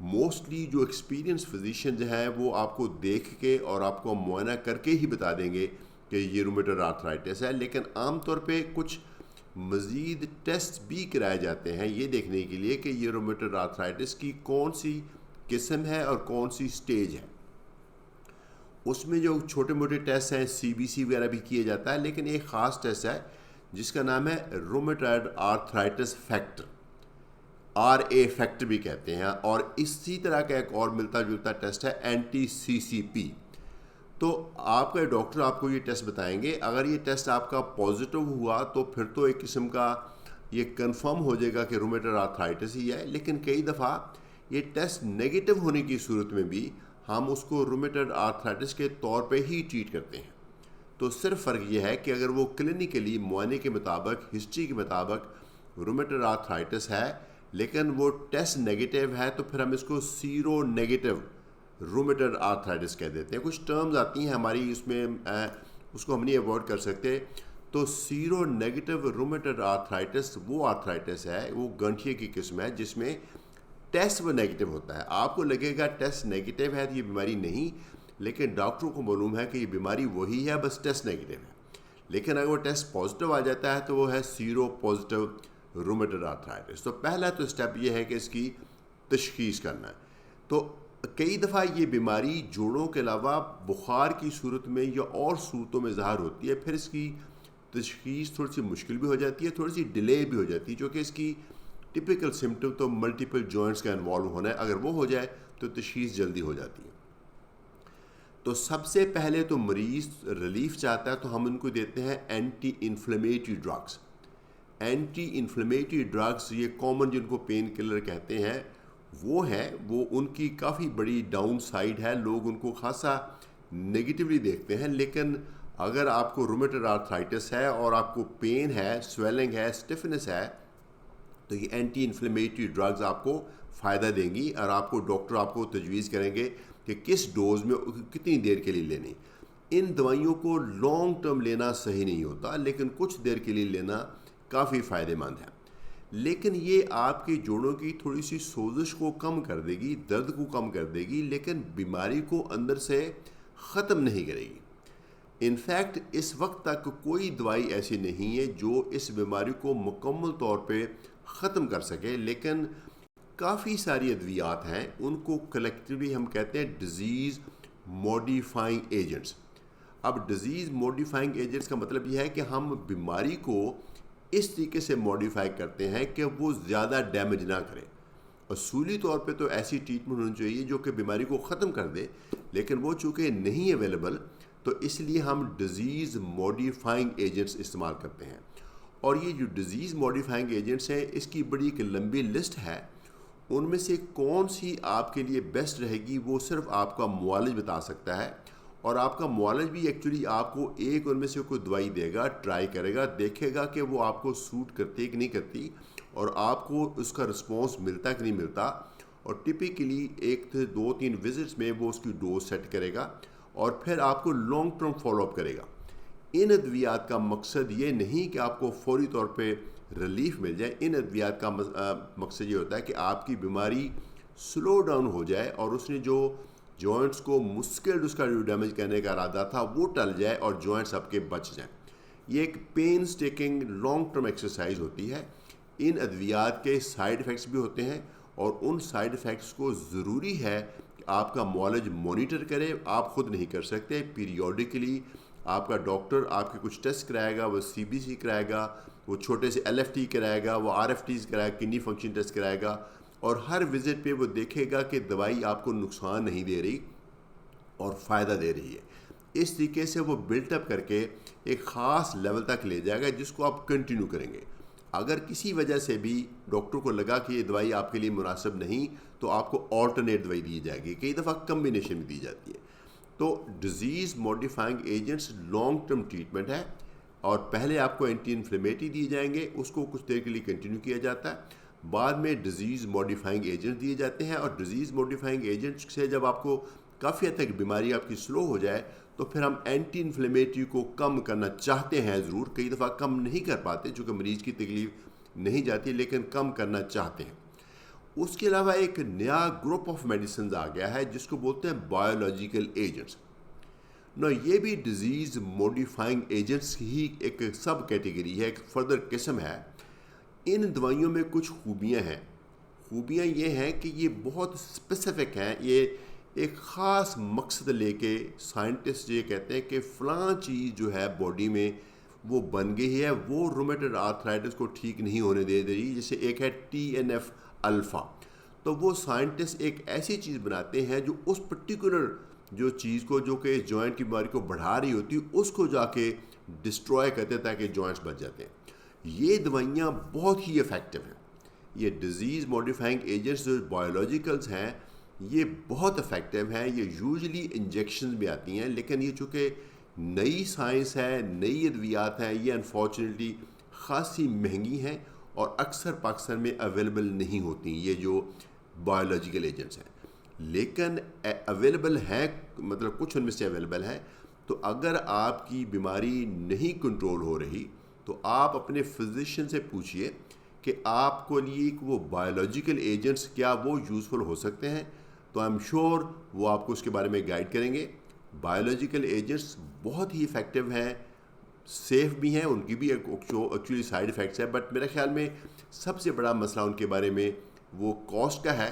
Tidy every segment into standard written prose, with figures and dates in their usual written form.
Mostly جو experience physician ہیں وہ آپ کو دیکھ کے اور آپ کو معائنہ کر کے ہی بتا دیں گے کہ یہ رومیٹڈ آرتھرائٹس ہے، لیکن عام طور پہ کچھ مزید ٹیسٹ بھی کرائے جاتے ہیں یہ دیکھنے کے لیے کہ یہ رومیٹڈ آرتھرائٹس کی کون سی قسم ہے اور کون سی سٹیج ہے۔ اس میں جو چھوٹے موٹے ٹیسٹ ہیں سی بی سی وغیرہ بھی کیے جاتا ہے، لیکن ایک خاص ٹیسٹ ہے جس کا نام ہے رومیٹڈ آرتھرائٹس فیکٹر، RA فیکٹر بھی کہتے ہیں، اور اسی طرح کا ایک اور ملتا جلتا ٹیسٹ ہے اینٹی CCP۔ تو آپ کا ڈاکٹر آپ کو یہ ٹیسٹ بتائیں گے، اگر یہ ٹیسٹ آپ کا پازیٹیو ہوا تو پھر تو ایک قسم کا یہ کنفرم ہو جائے گا کہ رومیٹڈ آرتھرائٹس ہی ہے، لیکن کئی دفعہ یہ ٹیسٹ نیگیٹو ہونے کی صورت میں بھی ہم اس کو رومیٹڈ آرتھرائٹس کے طور پہ ہی ٹریٹ کرتے ہیں۔ تو صرف فرق یہ ہے کہ اگر وہ کلینکلی معائنے کے مطابق، ہسٹری کے مطابق رومیٹڈ آرتھرائٹس ہے لیکن وہ ٹیسٹ نیگیٹو ہے تو پھر ہم اس کو سیرو نیگیٹو رومیٹڈ آرتھرائٹس کہہ دیتے ہیں۔ کچھ ٹرمز آتی ہیں ہماری اس میں، اس کو ہم نہیں ایوائڈ کر سکتے۔ تو سیرو نیگیٹو رومیٹڈ آرتھرائٹس وہ آرتھرائٹس ہے، وہ گنٹھیے کی قسم ہے جس میں ٹیسٹ وہ نیگیٹو ہوتا ہے۔ آپ کو لگے گا ٹیسٹ نیگیٹو ہے تو یہ بیماری نہیں، لیکن ڈاکٹروں کو معلوم ہے کہ یہ بیماری وہی ہے، بس ٹیسٹ نیگیٹو ہے۔ لیکن اگر وہ ٹیسٹ پازیٹیو آ جاتا ہے تو وہ ہے سیرو پازیٹیو رومیٹڈ آرتھرائٹس۔ تو پہلا تو اسٹیپ یہ ہے کہ اس کی تشخیص کرنا ہے۔ تو کئی دفعہ یہ بیماری جوڑوں کے علاوہ بخار کی صورت میں یا اور صورتوں میں ظاہر ہوتی ہے، پھر اس کی تشخیص تھوڑی سی مشکل بھی ہو جاتی ہے، تھوڑی سی ڈیلے بھی ہو جاتی ہے، جو کہ اس کی ٹپیکل سمٹم تو ملٹیپل جوائنٹس کا انوالو ہونا ہے، اگر وہ ہو جائے تو تشخیص جلدی ہو جاتی ہے۔ تو سب سے پہلے تو مریض ریلیف چاہتا ہے تو ہم ان کو دیتے ہیں anti inflammatory drugs. Anti inflammatory drugs یہ کامن جن کو پین کلر کہتے ہیں وہ ہے، وہ ان کی کافی بڑی ڈاؤن سائیڈ ہے، لوگ ان کو خاصا نگیٹیولی دیکھتے ہیں، لیکن اگر آپ کو رومیٹڈ آرتھرائٹس ہے اور آپ کو پین ہے، سویلنگ ہے، اسٹفنس ہے، تو یہ اینٹی انفلیمیٹری ڈرگز آپ کو فائدہ دیں گی، اور آپ کو ڈاکٹر آپ کو تجویز کریں گے کہ کس ڈوز میں کتنی دیر کے لیے لینی۔ ان دوائیوں کو لانگ ٹرم لینا صحیح نہیں ہوتا، لیکن کچھ دیر کے لیے لینا کافی فائدہ مند ہے۔ لیکن یہ آپ کے جوڑوں کی تھوڑی سی سوزش کو کم کر دے گی، درد کو کم کر دے گی، لیکن بیماری کو اندر سے ختم نہیں کرے گی۔ انفیکٹ اس وقت تک کوئی دوائی ایسی نہیں ہے جو اس بیماری کو مکمل طور پہ ختم کر سکے، لیکن کافی ساری ادویات ہیں، ان کو کلیکٹیولی ہم کہتے ہیں ڈیزیز موڈیفائنگ ایجنٹس۔ اب ڈیزیز موڈیفائنگ ایجنٹس کا مطلب یہ ہے کہ ہم بیماری کو اس طریقے سے موڈیفائی کرتے ہیں کہ وہ زیادہ ڈیمیج نہ کرے۔ اصولی طور پہ تو ایسی ٹریٹمنٹ ہونی چاہیے جو کہ بیماری کو ختم کر دے، لیکن وہ چونکہ نہیں اویلیبل تو اس لیے ہم ڈیزیز موڈیفائنگ ایجنٹس استعمال کرتے ہیں۔ اور یہ جو ڈیزیز موڈیفائنگ ایجنٹس ہیں اس کی بڑی ایک لمبی لسٹ ہے، ان میں سے کون سی آپ کے لیے بیسٹ رہے گی وہ صرف آپ کا معالج بتا سکتا ہے، اور آپ کا معالج بھی ایکچولی آپ کو ایک ان میں سے کوئی دوائی دے گا، ٹرائی کرے گا، دیکھے گا کہ وہ آپ کو سوٹ کرتی کہ نہیں کرتی، اور آپ کو اس کا رسپانس ملتا کہ نہیں ملتا، اور ٹپیکلی 1 سے 2-3 وزٹس میں وہ اس کی ڈوز سیٹ کرے گا اور پھر آپ کو لانگ ٹرم فالو اپ کرے گا۔ ان ادویات کا مقصد یہ نہیں کہ آپ کو فوری طور پہ ریلیف مل جائے، ان ادویات کا مقصد یہ ہوتا ہے کہ آپ کی بیماری سلو ڈاؤن ہو جائے اور اس نے جو جوائنٹس کو مسکل اس کا جو ڈیمیج کرنے کا ارادہ تھا وہ ٹل جائے اور جوائنٹس آپ کے بچ جائیں۔ یہ ایک پینز ٹیکنگ لانگ ٹرم ایکسرسائز ہوتی ہے۔ ان ادویات کے سائیڈ ایفیکٹس بھی ہوتے ہیں، اور ان سائیڈ ایفیکٹس کو ضروری ہے کہ آپ کا معالج مانیٹر کرے، آپ خود نہیں کر سکتے۔ پیریوڈیکلی آپ کا ڈاکٹر آپ کے کچھ ٹیسٹ کرائے گا، وہ CBC کرائے گا، وہ چھوٹے سے LFT کرائے گا، وہ RFTs کرائے گا، کڈنی فنکشن ٹیسٹ کرائے گا، اور ہر وزٹ پہ وہ دیکھے گا کہ دوائی آپ کو نقصان نہیں دے رہی اور فائدہ دے رہی ہے۔ اس طریقے سے وہ بلٹ اپ کر کے ایک خاص لیول تک لے جائے گا جس کو آپ کنٹینیو کریں گے۔ اگر کسی وجہ سے بھی ڈاکٹر کو لگا کہ یہ دوائی آپ کے لیے مناسب نہیں تو آپ کو آلٹرنیٹ دوائی دی جائے گی، کئی دفعہ کمبینیشن میں دی جاتی ہے۔ تو disease موڈیفائنگ agents long term treatment ہے، اور پہلے آپ کو اینٹی انفلیمیٹری دیے جائیں گے، اس کو کچھ دیر کے لیے کنٹینیو کیا جاتا ہے، بعد میں ڈیزیز موڈیفائنگ ایجنٹ دیے جاتے ہیں، اور ڈیزیز موڈیفائنگ ایجنٹ سے جب آپ کو کافی حد تک بیماری آپ کی سلو ہو جائے تو پھر ہم اینٹی انفلیمیٹری کو کم کرنا چاہتے ہیں، ضرور کئی دفعہ کم نہیں کر پاتے چونکہ مریض کی تکلیف نہیں جاتی، لیکن کم کرنا چاہتے ہیں۔ اس کے علاوہ ایک نیا گروپ آف میڈیسنز آ گیا ہے جس کو بولتے ہیں بایولوجیکل ایجنٹس. نو یہ بھی ڈیزیز موڈیفائنگ ایجنٹس کی ہی ایک سب کیٹیگری ہے، ایک فردر قسم ہے. ان دوائیوں میں کچھ خوبیاں ہیں. خوبیاں یہ ہیں کہ یہ بہت اسپیسیفک ہیں. یہ ایک خاص مقصد لے کے سائنٹسٹ یہ کہتے ہیں کہ فلاں چیز جو ہے باڈی میں وہ بن گئی ہے، وہ رومیٹڈ آرتھرائٹس کو ٹھیک نہیں ہونے دے رہی. جیسے ایک ہے TNF الفا، تو وہ سائنٹسٹ ایک ایسی چیز بناتے ہیں جو اس پرٹیکولر جو چیز کو جو کہ جوائنٹ کی بیماری کو بڑھا رہی ہوتی ہے اس کو جا کے ڈسٹروائے کرتے ہیں تاکہ جوائنٹس بچ جاتے ہیں. یہ دوائیاں بہت ہی افیکٹو ہیں. یہ ڈیزیز موڈیفائنگ ایجنٹس جو بایولوجیکلز ہیں یہ بہت افیکٹو ہیں. یہ یوزلی انجیکشنز میں آتی ہیں، لیکن یہ چونکہ نئی سائنس ہے، نئی ادویات ہیں، یہ انفارچونیٹلی خاصی مہنگی ہیں اور اکثر پاکستان میں اویلیبل نہیں ہوتی یہ جو بایولوجیکل ایجنٹس ہیں. لیکن اویلیبل ہیں، مطلب کچھ ان میں سے اویلیبل ہیں. تو اگر آپ کی بیماری نہیں کنٹرول ہو رہی تو آپ اپنے فزیشین سے پوچھئے کہ آپ کو لیے وہ بایولوجیکل ایجنٹس کیا وہ یوزفل ہو سکتے ہیں. تو آئی ایم شیور وہ آپ کو اس کے بارے میں گائیڈ کریں گے. بایولوجیکل ایجنٹس بہت ہی افیکٹو ہیں، سیف بھی ہیں. ان کی بھی ایکچولی سائیڈ افیکٹس ہیں، بٹ میرے خیال میں سب سے بڑا مسئلہ ان کے بارے میں وہ کاسٹ کا ہے.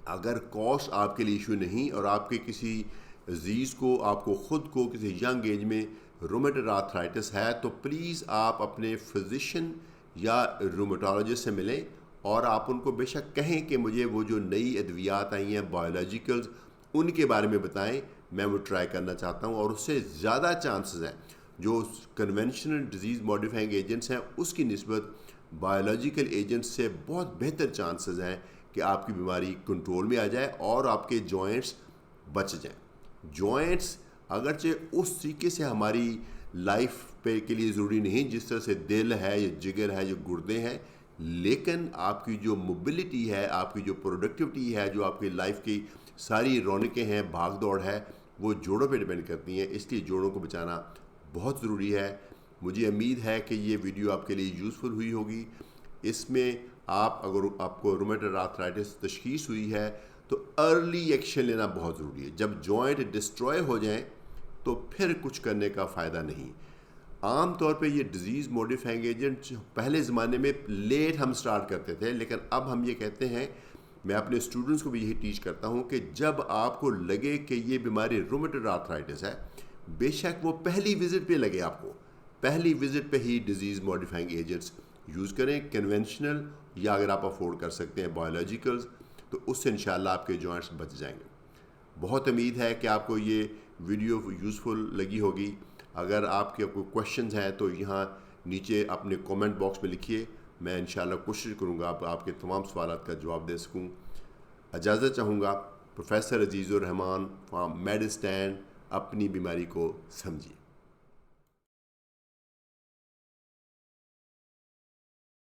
اگر کاسٹ آپ کے لیے ایشو نہیں اور آپ کے کسی عزیز کو، آپ کو خود کو کسی ینگ ایج میں رومیٹڈ آرتھرائٹس ہے تو پلیز آپ اپنے فزیشین یا رومیٹالوجسٹ سے ملیں اور آپ ان کو بے شک کہیں کہ مجھے وہ جو نئی ادویات آئی ہیں بایولوجیکلز ان کے بارے میں بتائیں، میں وہ ٹرائی کرنا چاہتا ہوں. اور اس سے زیادہ چانسز ہیں جو کنونشنل ڈیزیز موڈیفائنگ ایجنٹس ہیں اس کی نسبت بایولوجیکل ایجنٹس سے بہت بہتر چانسز ہیں کہ آپ کی بیماری کنٹرول میں آ جائے اور آپ کے جوائنٹس بچ جائیں. جوائنٹس اگرچہ اس طریقے سے ہماری لائف پہ کے لیے ضروری نہیں جس طرح سے دل ہے یا جگر ہے یا گردے ہیں، لیکن آپ کی جو موبلٹی ہے، آپ کی جو پروڈکٹیوٹی ہے، جو آپ کی لائف کی ساری رونقیں ہیں، بھاگ دوڑ ہے، وہ جوڑوں پہ ڈیپینڈ کرتی ہیں. اس لیے جوڑوں کو بچانا بہت ضروری ہے. مجھے امید ہے کہ یہ ویڈیو آپ کے لیے یوزفل ہوئی ہوگی. اس میں اگر آپ کو رومیٹڈ آرتھرائٹس تشخیص ہوئی ہے تو ارلی ایکشن لینا بہت ضروری ہے. جب جوائنٹ ڈسٹروائے ہو جائیں تو پھر کچھ کرنے کا فائدہ نہیں. عام طور پہ یہ ڈیزیز موڈیفائنگ ایجنٹ پہلے زمانے میں لیٹ ہم سٹارٹ کرتے تھے، لیکن اب ہم یہ کہتے ہیں، میں اپنے اسٹوڈنٹس کو بھی یہی ٹیچ کرتا ہوں کہ جب آپ کو لگے کہ یہ بیماری رومیٹڈ آرتھرائٹس ہے، بے شک وہ پہلی وزٹ پہ لگے، آپ کو پہلی وزٹ پہ ہی ڈیزیز موڈیفائنگ ایجنٹس یوز کریں، کنونشنل یا اگر آپ افورڈ کر سکتے ہیں بایولوجیکلز، تو اس سے انشاءاللہ آپ کے جوائنٹس بچ جائیں گے. بہت امید ہے کہ آپ کو یہ ویڈیو یوزفل لگی ہوگی. اگر آپ کے کوئی کویشچنز ہیں تو یہاں نیچے اپنے کومنٹ باکس میں لکھیے. میں انشاءاللہ کوشش کروں گا آپ کے تمام سوالات کا جواب دے سکوں. اجازت چاہوں گا. پروفیسر عزیز الرحمان فرام میڈ اسٹینڈ. اپنی بیماری کو سمجھیے.